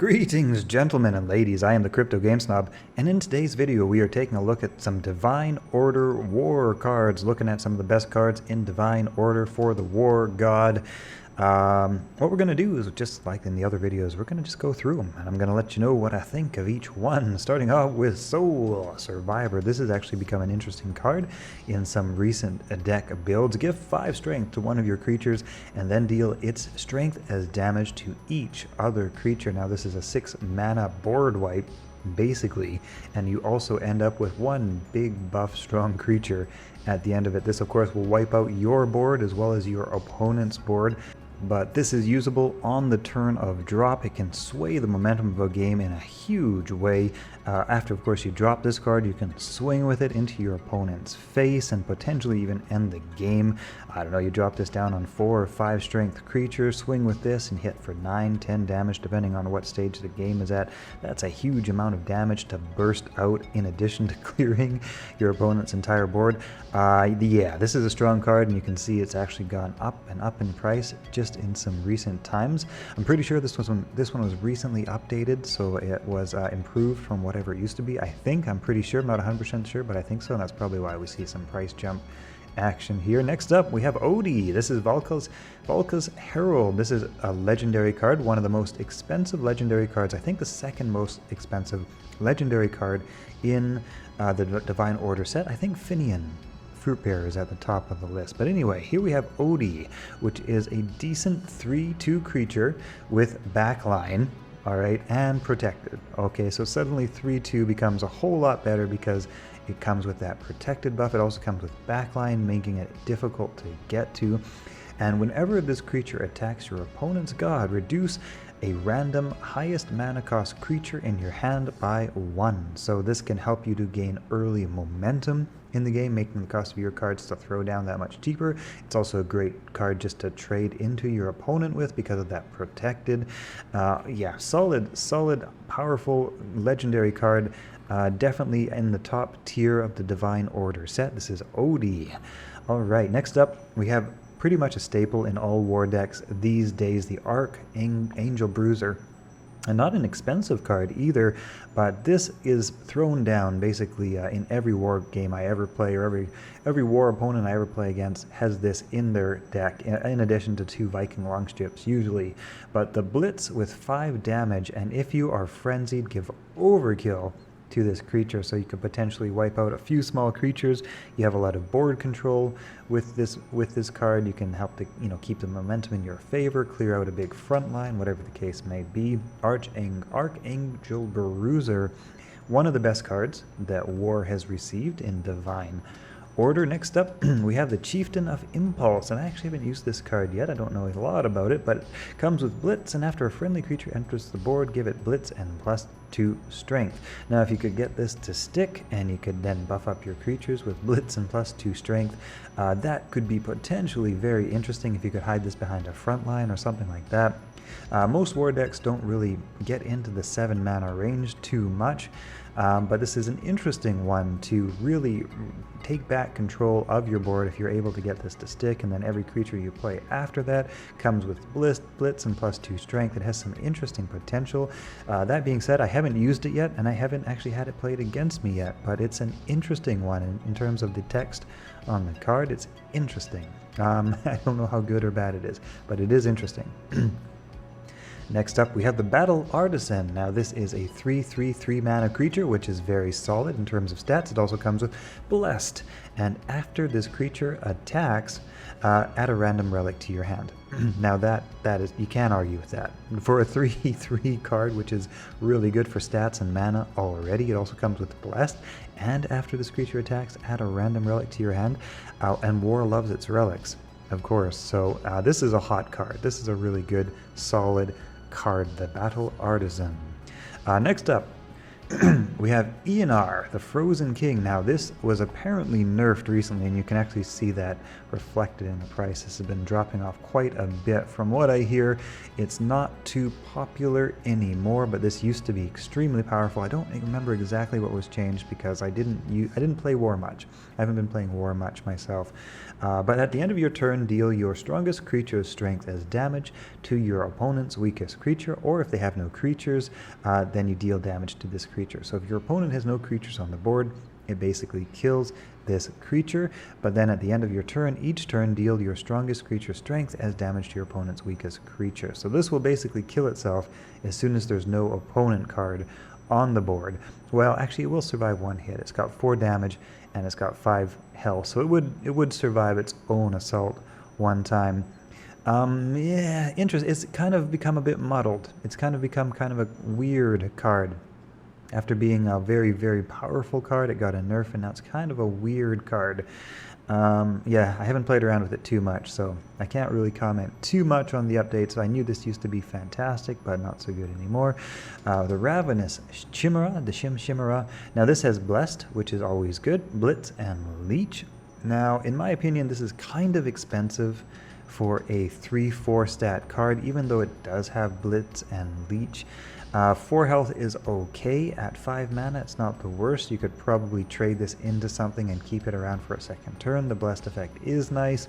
Greetings, gentlemen and ladies, I am the Crypto Game Snob, and in today's video we are taking a look at some Divine Order War cards, looking at some of the best cards in Divine Order for the War God. What we're going to do is, just like in the other videos, we're going to just go through them, and I'm going to let you know what I think of each one, starting out with Soul Survivor. This has actually become an interesting card in some recent deck builds. Give 5 strength to one of your creatures, and then deal its strength as damage to each other creature. Now this is a 6 mana board wipe, basically, and you also end up with one big buff strong creature at the end of it. This of course will wipe out your board as well as your opponent's board, but this is usable on the turn of drop. It can sway the momentum of a game in a huge way. After of course you drop this card, you can swing with it into your opponent's face and potentially even end the game. I don't know, you drop this down on 4 or 5 strength creatures, swing with this and hit for 9-10 damage depending on what stage the game is at. That's a huge amount of damage to burst out in addition to clearing your opponent's entire board. Yeah, this is a strong card, and you can see it's actually gone up and up in price just in some recent times. I'm pretty sure this one was recently updated, so it was improved from whatever it used to be. I'm pretty sure, I'm not 100% sure, but I think so, and that's probably why we see some price jump action here. Next up we have Odie. This is Valka's Herald. This is a legendary card, one of the most expensive legendary cards, I think the second most expensive legendary card in the Divine Order set. I think Finian Fruitbearer is at the top of the list. But anyway, here we have Odie, which is a decent 3/2 creature with backline, alright, and protected. Okay, so suddenly 3/2 becomes a whole lot better because it comes with that protected buff. It also comes with backline, making it difficult to get to. And whenever this creature attacks your opponent's god, reduce a random highest mana cost creature in your hand by 1. So this can help you to gain early momentum in the game, making the cost of your cards to throw down that much cheaper. It's also a great card just to trade into your opponent with because of that protected. Yeah, solid, powerful, legendary card. Definitely in the top tier of the Divine Order set. This is Odie. Alright, next up we have pretty much a staple in all war decks these days, the Archangel Bruiser. And not an expensive card either, but this is thrown down basically in every war game I ever play, or every war opponent I ever play against has this in their deck, in addition to 2 Viking longships usually. But the Blitz with 5 damage, and if you are frenzied, give overkill to this creature, so you could potentially wipe out a few small creatures. You have a lot of board control with this card. You can help to keep the momentum in your favor, clear out a big front line, whatever the case may be. Archangel Bruiser, one of the best cards that War has received in Divine Order. Next up we have the Chieftain of Impulse, and I actually haven't used this card yet. I don't know a lot about it, but it comes with Blitz, and after a friendly creature enters the board, give it Blitz and +2 strength. Now if you could get this to stick, and you could then buff up your creatures with Blitz and +2 strength, that could be potentially very interesting if you could hide this behind a front line or something like that. Most war decks don't really get into the 7 mana range too much, but this is an interesting one to really take back control of your board if you're able to get this to stick, and then every creature you play after that comes with Blitz and +2 strength. It has some interesting potential. That being said, I haven't used it yet, and I haven't actually had it played against me yet, but it's an interesting one in terms of the text on the card. It's interesting. I don't know how good or bad it is, but it is interesting. Next up we have the Battle Artisan. Now this is a 3/3 mana creature, which is very solid in terms of stats. It also comes with Blessed, and after this creature attacks, add a random relic to your hand. Now that is, you can't argue with that. For a 3/3 card, which is really good for stats and mana already, it also comes with Blessed, and after this creature attacks, add a random relic to your hand, and War loves its relics, of course. So this is a hot card. This is a really good, solid card, the Battle Artisan. Next up we have Eonar, the Frozen King. Now this was apparently nerfed recently, and you can actually see that reflected in the price. This has been dropping off quite a bit. From what I hear, it's not too popular anymore, but this used to be extremely powerful. I don't remember exactly what was changed because I didn't play War much. I haven't been playing War much myself. But at the end of your turn, deal your strongest creature's strength as damage to your opponent's weakest creature, or if they have no creatures, then you deal damage to this creature. So if your opponent has no creatures on the board, it basically kills this creature. But then at the end of your turn, each turn, deal your strongest creature's strength as damage to your opponent's weakest creature. So this will basically kill itself as soon as there's no opponent card on the board. Well, actually, it will survive one hit. It's got 4 damage and it's got 5 health, so it would survive its own assault one time. Yeah, it's kind of become a bit muddled. It's kind of become kind of a weird card. After being a very, very powerful card, it got a nerf, and now it's kind of a weird card. Yeah, I haven't played around with it too much, so I can't really comment too much on the updates. I knew this used to be fantastic, but not so good anymore. The Ravenous Chimera, the Chimera. Now this has Blessed, which is always good, Blitz, and Leech. Now, in my opinion, this is kind of expensive for a 3/4 stat card, even though it does have Blitz and Leech. 4 health is okay at 5 mana. It's not the worst. You could probably trade this into something and keep it around for a second turn. The Blessed effect is nice,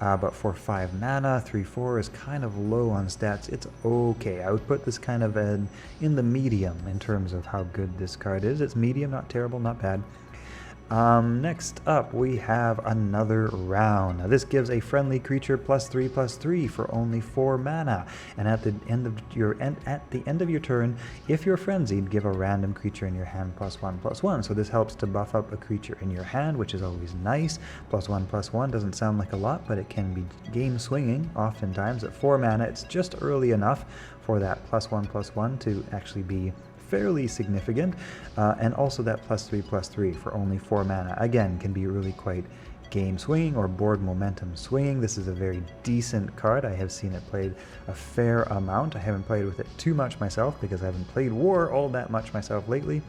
but for 5 mana, 3/4 is kind of low on stats. It's okay. I would put this kind of in the medium in terms of how good this card is. It's medium, not terrible, not bad. Next up, we have another round. Now, this gives a friendly creature +3/+3 for only 4 mana. And at the end of your turn, if you're frenzied, give a random creature in your hand +1/+1. So this helps to buff up a creature in your hand, which is always nice. +1/+1 doesn't sound like a lot, but it can be game swinging. Oftentimes at 4 mana, it's just early enough for that +1/+1 to actually be fairly significant, and also that +3/+3 for only 4 mana again can be really quite game swinging or board momentum swinging. This is a very decent card. I have seen it played a fair amount. I haven't played with it too much myself because I haven't played War all that much myself lately.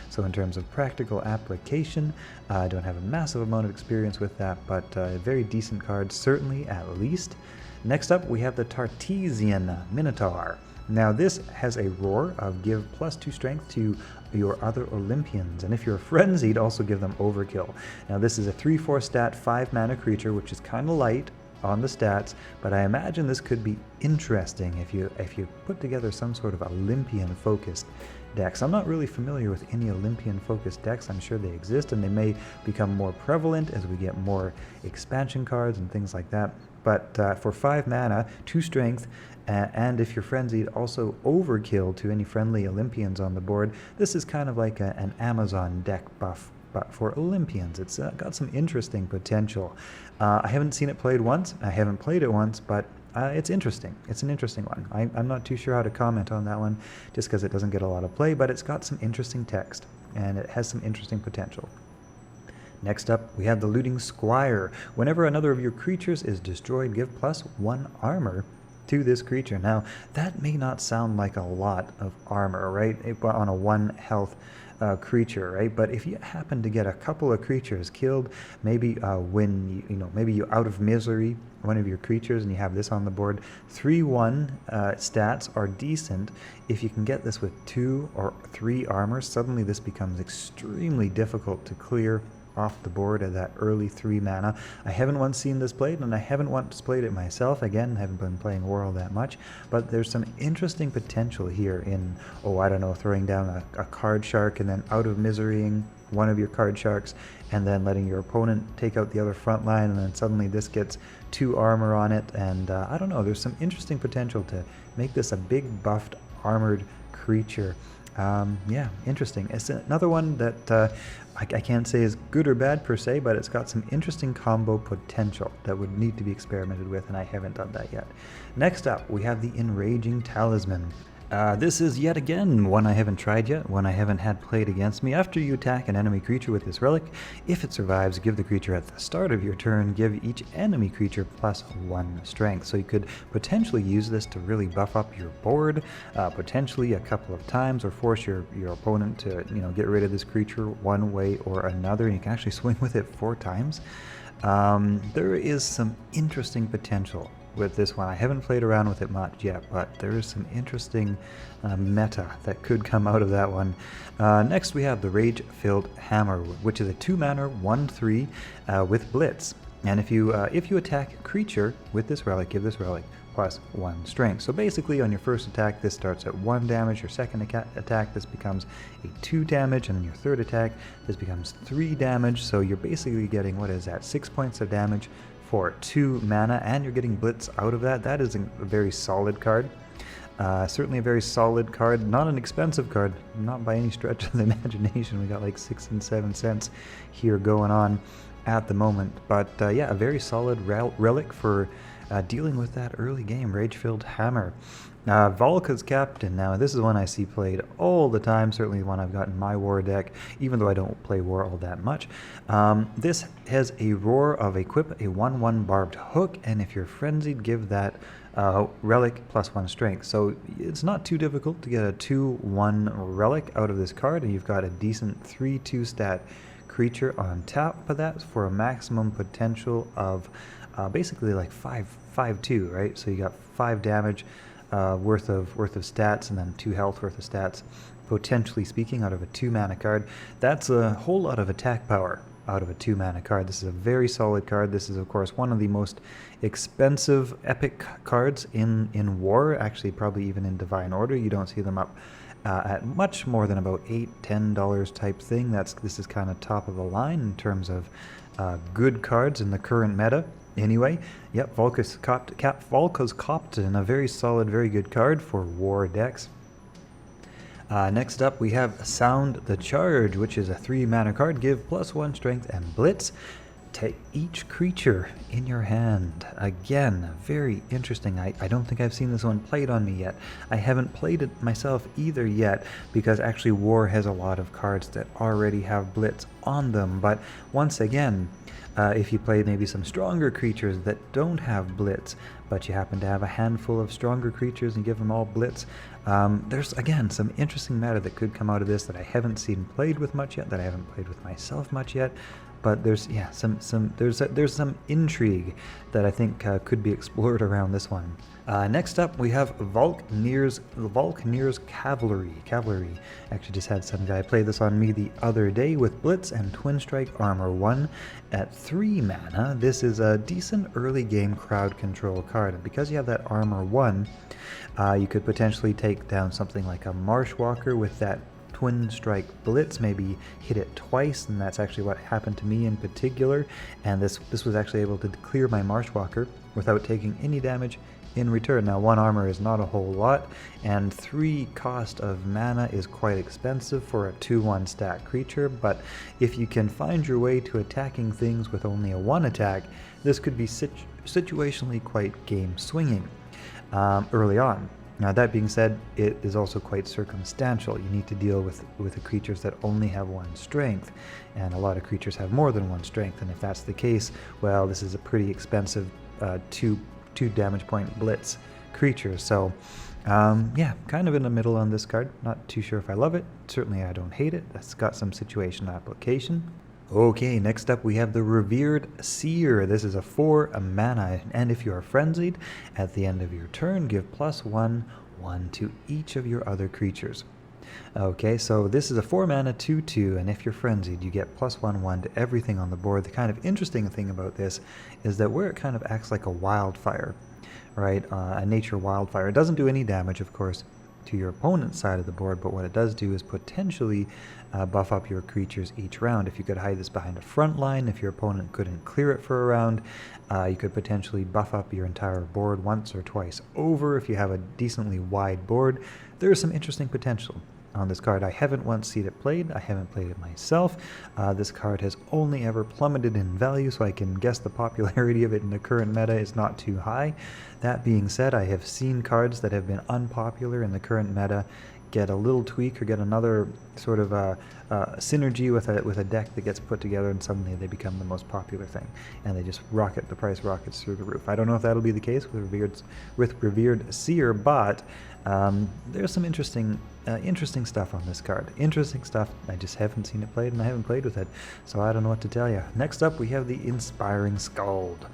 So in terms of practical application, I don't have a massive amount of experience with that, but a very decent card, certainly at least. Next up, we have the Tartesian Minotaur. Now this has a roar of give +2 strength to your other Olympians, and if you're frenzied, also give them overkill. Now this is a 3/4 stat 5 mana creature, which is kind of light on the stats, but I imagine this could be interesting if you put together some sort of Olympian focused decks. I'm not really familiar with any Olympian focused decks. I'm sure they exist and they may become more prevalent as we get more expansion cards and things like that. But for 5 mana, 2 strength, and if you're frenzied, also overkill to any friendly Olympians on the board. This is kind of like an Amazon deck buff, but for Olympians. It's got some interesting potential. I haven't seen it played once. I haven't played it once, but it's interesting. It's an interesting one. I'm not too sure how to comment on that one just because it doesn't get a lot of play, but it's got some interesting text, and it has some interesting potential. Next up, we have the Looting Squire. Whenever another of your creatures is destroyed, give +1 armor to this creature. Now, that may not sound like a lot of armor, right, on a 1 health creature, right? But if you happen to get a couple of creatures killed, maybe when maybe you out of misery one of your creatures and you have this on the board, 3/1 stats are decent. If you can get this with 2 or 3 armor, suddenly this becomes extremely difficult to clear off the board at that early 3 mana. I haven't once seen this played, and I haven't once played it myself. Again, I haven't been playing War all that much, but there's some interesting potential here in, I don't know, throwing down a card shark and then out of miserying one of your card sharks and then letting your opponent take out the other front line, and then suddenly this gets 2 armor on it, and I don't know, there's some interesting potential to make this a big buffed armored creature. Yeah, interesting. It's another one that I can't say is good or bad per se, but it's got some interesting combo potential that would need to be experimented with, and I haven't done that yet. Next up, we have the Enraging Talisman. This is yet again one I haven't tried yet, one I haven't had played against me. After you attack an enemy creature with this relic, if it survives, give the creature at the start of your turn, give each enemy creature +1 strength. So you could potentially use this to really buff up your board, potentially a couple of times, or force your opponent to get rid of this creature one way or another, and you can actually swing with it 4 times. There is some interesting potential with this one. I haven't played around with it much yet, but there is some interesting meta that could come out of that one. Next we have the Rage-Filled Hammer, which is a 2-mana 1/3 with Blitz. And if you attack a creature with this relic, give this relic +1 strength. So basically on your first attack this starts at 1 damage, your second attack this becomes a 2 damage, and then your third attack this becomes 3 damage. So you're basically getting, what is that, 6 points of damage for 2 mana, and you're getting Blitz out of that. That is a very solid card. Certainly a very solid card, not an expensive card, not by any stretch of the imagination. We got like 6 and 7 cents here going on at the moment, but yeah, a very solid relic for dealing with that early game. Rage-Filled Hammer. Valka's Captain. Now this is one I see played all the time, certainly one I've got in my war deck, even though I don't play war all that much. This has a Roar of Equip, a 1/1 barbed hook, and if you're frenzied, give that relic +1 strength. So it's not too difficult to get a 2/1 relic out of this card, and you've got a decent 3/2 stat creature on top of that for a maximum potential of basically like 5/2, right? So you got 5 damage worth of stats, and then 2 health worth of stats, potentially speaking, out of a 2-mana card. That's a whole lot of attack power out of a 2-mana card. This is a very solid card. This is of course one of the most expensive epic cards in war, actually probably even in Divine Order. You don't see them up at much more than about $8-10 type thing. This is kind of top of the line in terms of good cards in the current meta. Anyway, yep, Valka's Captain, a very solid, very good card for war decks. Next up we have Sound the Charge, which is a 3-mana card. Give +1 strength and Blitz to each creature in your hand. Again, very interesting. I don't think I've seen this one played on me yet. I haven't played it myself either yet, because actually war has a lot of cards that already have Blitz on them. But once again, if you play maybe some stronger creatures that don't have Blitz, but you happen to have a handful of stronger creatures and give them all Blitz, there's again some interesting meta that could come out of this that I haven't seen played with much yet, that I haven't played with myself much yet. But there's there's some intrigue that I think could be explored around this one. Next up we have Valknir's Cavalry. Actually just had some guy play this on me the other day with Blitz and Twin Strike Armor 1 at 3 mana. This is a decent early game crowd control card, and because you have that Armor 1, you could potentially take down something like a Marshwalker with that Twin Strike Blitz, maybe hit it twice, and that's actually what happened to me in particular. And this was actually able to clear my Marshwalker without taking any damage in return. Now 1 armor is not a whole lot, and 3 cost of mana is quite expensive for a 2/1 stat creature, but if you can find your way to attacking things with only a 1 attack, this could be situationally quite game swinging early on. Now that being said, it is also quite circumstantial. You need to deal with the creatures that only have 1 strength, and a lot of creatures have more than 1 strength, and if that's the case, well, this is a pretty expensive 2 damage point Blitz creature. So yeah, kind of in the middle on this card. Not too sure if I love it. Certainly I don't hate it. That's got some situational application. Okay, next up we have the Revered Seer. This is a 4 mana, and if you are frenzied, at the end of your turn, give +1/1 to each of your other creatures. Okay, so this is a 4 mana 2/2, and if you're frenzied, you get +1/1 to everything on the board. The kind of interesting thing about this is that where it kind of acts like a wildfire, right? A nature wildfire. It doesn't do any damage, of course, to your opponent's side of the board, but what it does do is potentially buff up your creatures each round. If you could hide this behind a front line, if your opponent couldn't clear it for a round, you could potentially buff up your entire board once or twice over. If you have a decently wide board, there is some interesting potential on this card. I haven't once seen it played. I haven't played it myself. This card has only ever plummeted in value, so I can guess the popularity of it in the current meta is not too high. That being said, I have seen cards that have been unpopular in the current meta get a little tweak or get another sort of synergy with a deck that gets put together, and suddenly they become the most popular thing, and they just the price rockets through the roof. I don't know if that'll be the case with Revered Seer, but there's some interesting stuff on this card. Interesting stuff. I just haven't seen it played, and I haven't played with it, so I don't know what to tell you. Next up, we have the Inspiring Scald,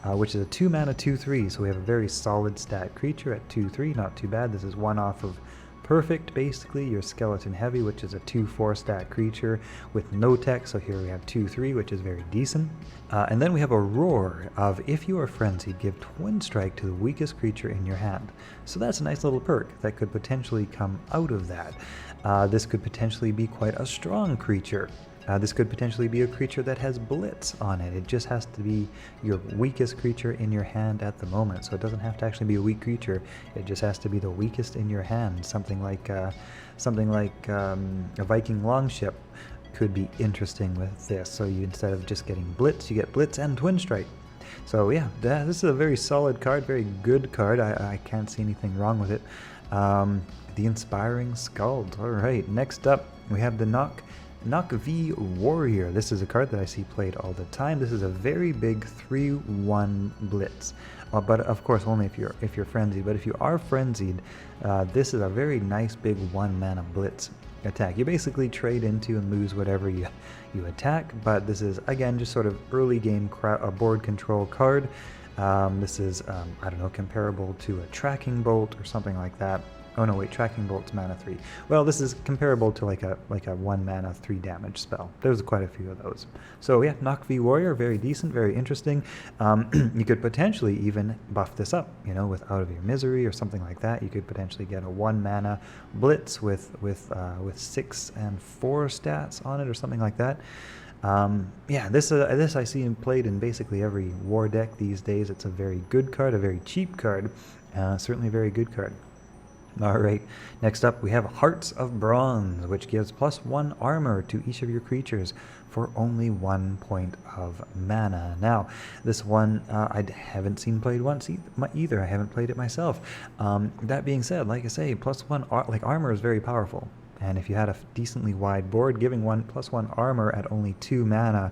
which is a 2-mana 2/3, so we have a very solid stat creature at 2/3. Not too bad. This is one off of Perfect, basically, your Skeleton Heavy, which is a 2/4 stat creature with no tech, so here we have 2/3, which is very decent. And then we have a Roar of, if you are frenzied, give Twin Strike to the weakest creature in your hand. So that's a nice little perk that could potentially come out of that. This could potentially be quite a strong creature. This could potentially be a creature that has Blitz on it. It just has to be your weakest creature in your hand at the moment. So it doesn't have to actually be a weak creature. It just has to be the weakest in your hand. Something like a Viking Longship could be interesting with this. So you, instead of just getting Blitz, you get Blitz and Twin Strike. So yeah, this is a very solid card, very good card. I can't see anything wrong with it. The Inspiring Scald. All right, next up we have the Knock V Warrior. This is a card that I see played all the time. This is a very big 3/1 blitz, but of course only if you're frenzied. But if you are frenzied, this is a very nice big 1-mana blitz attack. You basically trade into and lose whatever you attack. But this is again just sort of early game board control card. This is I don't know, comparable to a Tracking Bolt or something like that. Oh no, wait, Tracking Bolt's mana 3. Well, this is comparable to like a 1-mana 3 damage spell. There's quite a few of those. So yeah, Knock V Warrior, very decent, very interesting. You could potentially even buff this up, you know, with Out of Your Misery or something like that. You could potentially get a 1-mana blitz with 6 and 4 stats on it or something like that. Yeah, this I see played in basically every war deck these days. It's a very good card, a very cheap card, certainly a very good card. Alright, next up we have Hearts of Bronze, which gives +1 armor to each of your creatures for only 1 point of mana. Now, this one I haven't seen played once either. I haven't played it myself. That being said, like I say, +1 armor is very powerful. And if you had a decently wide board, giving +1 armor at only 2 mana,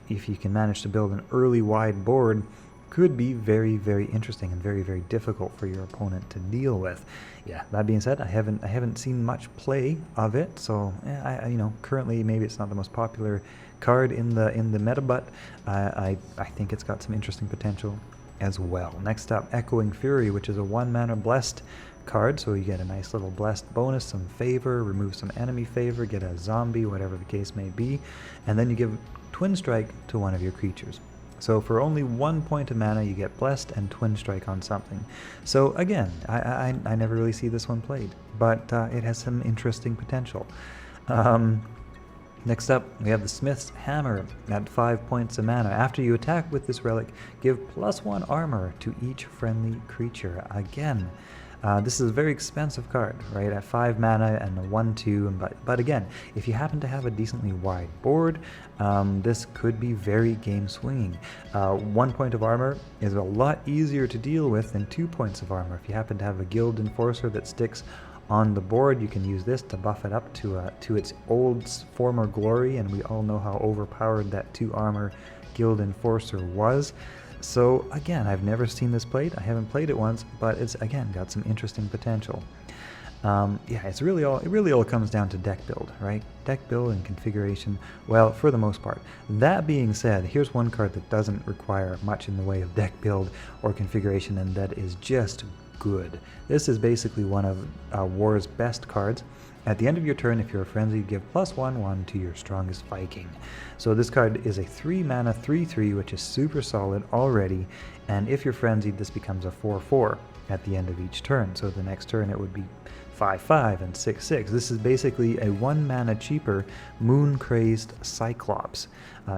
if you can manage to build an early wide board, could be very, very interesting and very, very difficult for your opponent to deal with. Yeah, that being said, I haven't seen much play of it, so you know, currently maybe it's not the most popular card in the meta, but I think it's got some interesting potential as well. Next up, Echoing Fury, which is a 1-mana blessed card, so you get a nice little blessed bonus, some favor, remove some enemy favor, get a zombie, whatever the case may be, and then you give Twin Strike to one of your creatures. So for only 1 point of mana, you get Blessed and Twin Strike on something. So again, I never really see this one played, but it has some interesting potential. Next up, we have the Smith's Hammer at 5 points of mana. After you attack with this relic, give +1 armor to each friendly creature. Again, this is a very expensive card, right? At 5 mana and a 1/2, but again, if you happen to have a decently wide board, this could be very game swinging. 1 point of armor is a lot easier to deal with than 2 points of armor. If you happen to have a Guild Enforcer that sticks on the board, you can use this to buff it up to its old former glory, and we all know how overpowered that 2 armor Guild Enforcer was. So again, I've never seen this played. I haven't played it once, but it's again got some interesting potential. Yeah, it really all comes down to deck build, right? Deck build and configuration, well, for the most part. That being said, here's one card that doesn't require much in the way of deck build or configuration, and that is just good. This is basically one of War's best cards. At the end of your turn, if you're a frenzy, give +1/1 to your strongest Viking. So this card is a 3-mana 3/3, which is super solid already, and if you're frenzied, this becomes a 4/4 at the end of each turn. So the next turn it would be 5/5 and 6/6. This is basically a 1 mana cheaper moon crazed Cyclops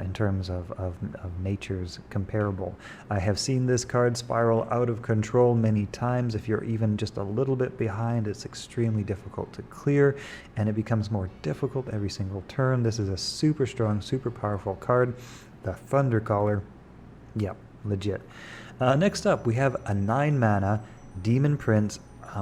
in terms of nature's comparable. I have seen this card spiral out of control many times. If you're even just a little bit behind, it's extremely difficult to clear, and it becomes more difficult every single turn. This is a super strong, super powerful card. The Thundercaller, yep, legit. Next up, we have a 9 mana Demon Prince,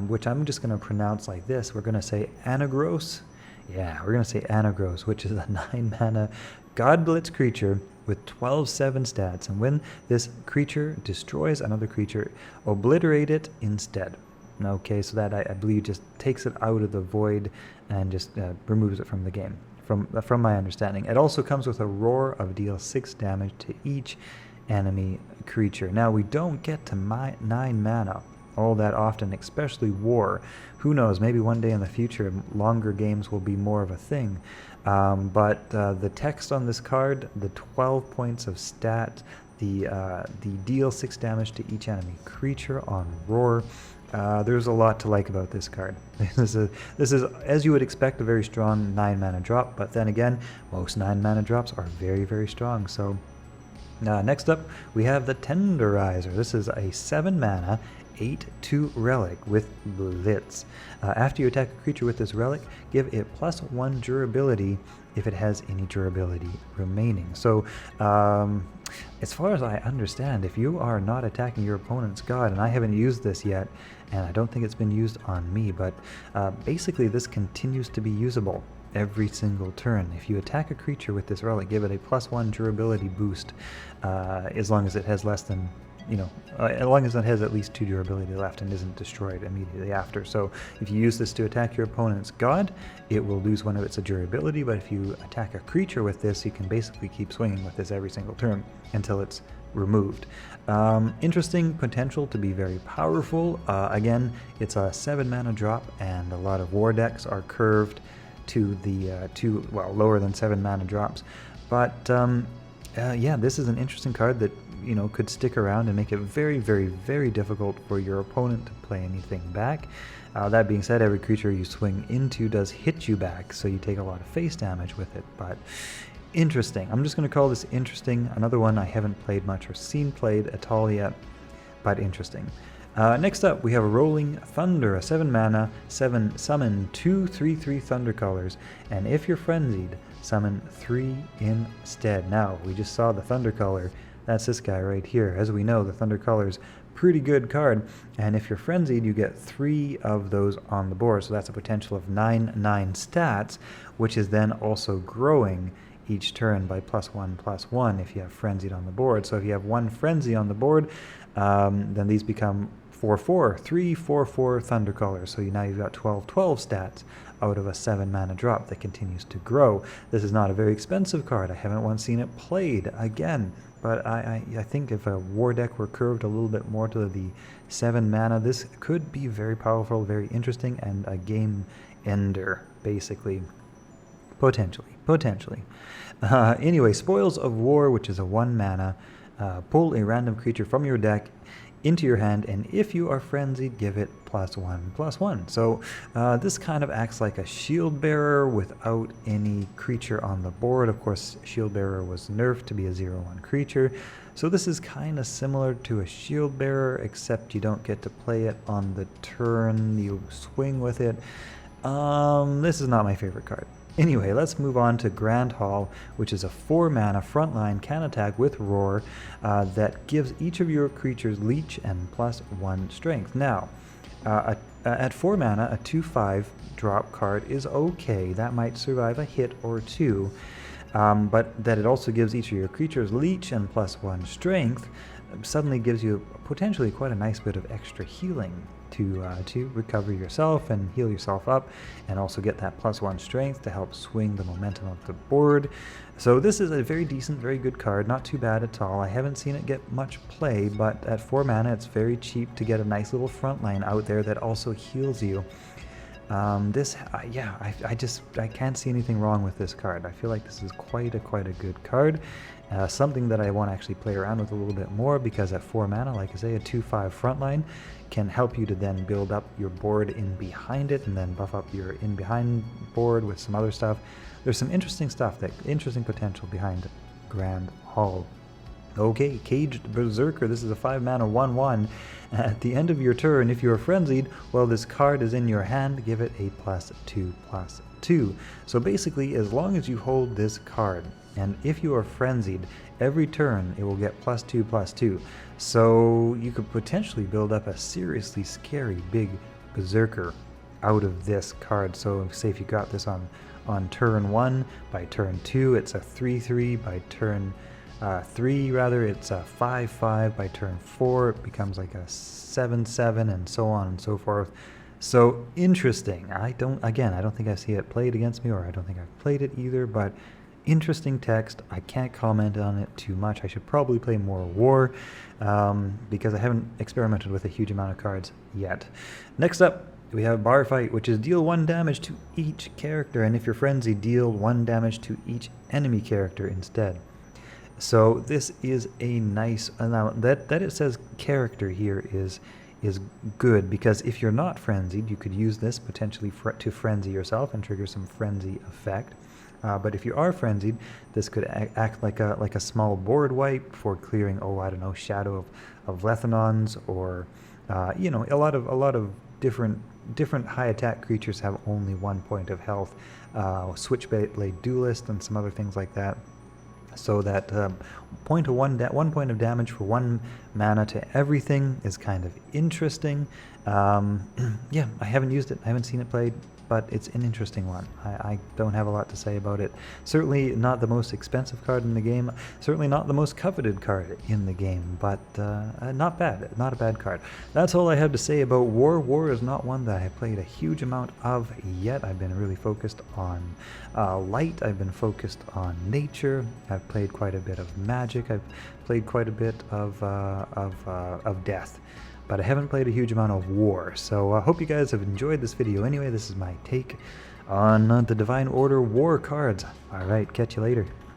which I'm just going to pronounce like this. We're going to say Anagros. Yeah, we're going to say Anagros, which is a 9 mana God Blitz creature with 12/7 stats. And when this creature destroys another creature, obliterate it instead. Okay, so that I believe just takes it out of the void and just removes it from the game, from my understanding. It also comes with a roar of deal 6 damage to each enemy creature. Now, we don't get to 9 mana all that often, especially war. Who knows, maybe one day in the future longer games will be more of a thing. But the text on this card, the 12 points of stat, the deal 6 damage to each enemy creature on roar, there's a lot to like about this card. This is, as you would expect, a very strong 9 mana drop, but then again, most 9 mana drops are very, very strong. So next up, we have the Tenderizer. This is a 7 mana 8/2 relic with Blitz. After you attack a creature with this relic, give it +1 durability if it has any durability remaining. So, as far as I understand, if you are not attacking your opponent's god, and I haven't used this yet, and I don't think it's been used on me, but basically this continues to be usable every single turn. If you attack a creature with this relic, give it a +1 durability boost, as long as it has less than, as long as it has at least 2 durability left and isn't destroyed immediately after. So if you use this to attack your opponent's god, it will lose 1 of its durability, but if you attack a creature with this, you can basically keep swinging with this every single turn until it's removed. Interesting potential to be very powerful. Again, it's a 7 mana drop, and a lot of war decks are curved to the lower than 7 mana drops. But yeah, this is an interesting card that could stick around and make it very, very, very difficult for your opponent to play anything back. That being said, every creature you swing into does hit you back, so you take a lot of face damage with it. But interesting. I'm just going to call this interesting. Another one I haven't played much or seen played at all yet, but interesting. Next up, we have Rolling Thunder, a 7 mana, 7 summon 2 3/3 Thundercallers, and if you're frenzied, summon 3 instead. Now, we just saw the Thundercaller. That's this guy right here. As we know, the Thundercaller's pretty good card, and if you're frenzied, you get 3 of those on the board, so that's a potential of 9/9 stats, which is then also growing each turn by +1/+1 if you have frenzied on the board. So if you have 1 frenzy on the board, then these become 4/4, 3 4/4 Thundercallers. So now you've got 12/12 stats out of a 7 mana drop that continues to grow. This is not a very expensive card. I haven't once seen it played again, but I think if a war deck were curved a little bit more to the 7 mana, this could be very powerful, very interesting, and a game ender, basically. Potentially. Anyway, Spoils of War, which is a 1 mana. Pull a random creature from your deck into your hand, and if you are frenzied, give it +1/+1. So this kind of acts like a shield bearer without any creature on the board. Of course, shield bearer was nerfed to be a 0/1 creature, so this is kind of similar to a shield bearer, except you don't get to play it on the turn you swing with it. This is not my favorite card. Anyway, let's move on to Grand Holl, which is a 4 mana frontline can attack with Roar that gives each of your creatures leech and +1 strength. Now, at 4 mana, a 2/5 drop card is okay. That might survive a hit or 2, but that it also gives each of your creatures leech and +1 strength suddenly gives you potentially quite a nice bit of extra healing to recover yourself and heal yourself up, and also get that +1 strength to help swing the momentum of the board. So this is a very decent, very good card, not too bad at all. I haven't seen it get much play, but at 4 mana it's very cheap to get a nice little front line out there that also heals you. I can't see anything wrong with this card. I feel like this is quite a good card. Something that I want to actually play around with a little bit more, because at 4 mana, like I say, a 2/5 frontline can help you to then build up your board in behind it and then buff up your in behind board with some other stuff. There's some interesting stuff, interesting potential behind Grand Holl. Okay, Caged Berserker. This is a 5-mana 1/1. At the end of your turn, if you are frenzied, while this card is in your hand, give it a +2/+2. So basically, as long as you hold this card, and if you are frenzied, every turn it will get +2/+2. So you could potentially build up a seriously scary big Berserker out of this card. So say if you got this on turn 1, by turn 2 it's a 3/3, by turn 3 rather it's a 5/5, by turn 4 it becomes like a 7/7, and so on and so forth. So interesting. I don't think I see it played against me, or I don't think I've played it either, but interesting text. I can't comment on it too much. I should probably play more War because I haven't experimented with a huge amount of cards yet. Next up, we have Bar Fight, which is deal 1 damage to each character, and if you're frenzied, deal 1 damage to each enemy character instead. So this is a nice, now that it says character here is good, because if you're not frenzied, you could use this potentially to frenzy yourself and trigger some frenzy effect. But if you are frenzied, this could act like a small board wipe for clearing, I don't know, Shadow of Lethanons, or you know, a lot of different high attack creatures have only 1 point of health, Switchblade Duelist and some other things like that. So that one point of damage for 1 mana to everything is kind of interesting. Yeah, I haven't used it, I haven't seen it played, but it's an interesting one. I don't have a lot to say about it. Certainly not the most expensive card in the game, certainly not the most coveted card in the game, but not bad, not a bad card. That's all I have to say about War. War is not one that I have played a huge amount of yet. I've been really focused on light, I've been focused on nature, I've played quite a bit of magic, I've played quite a bit of death. But I haven't played a huge amount of War, so I hope you guys have enjoyed this video. Anyway, this is my take on the Divine Order War cards. Alright, catch you later.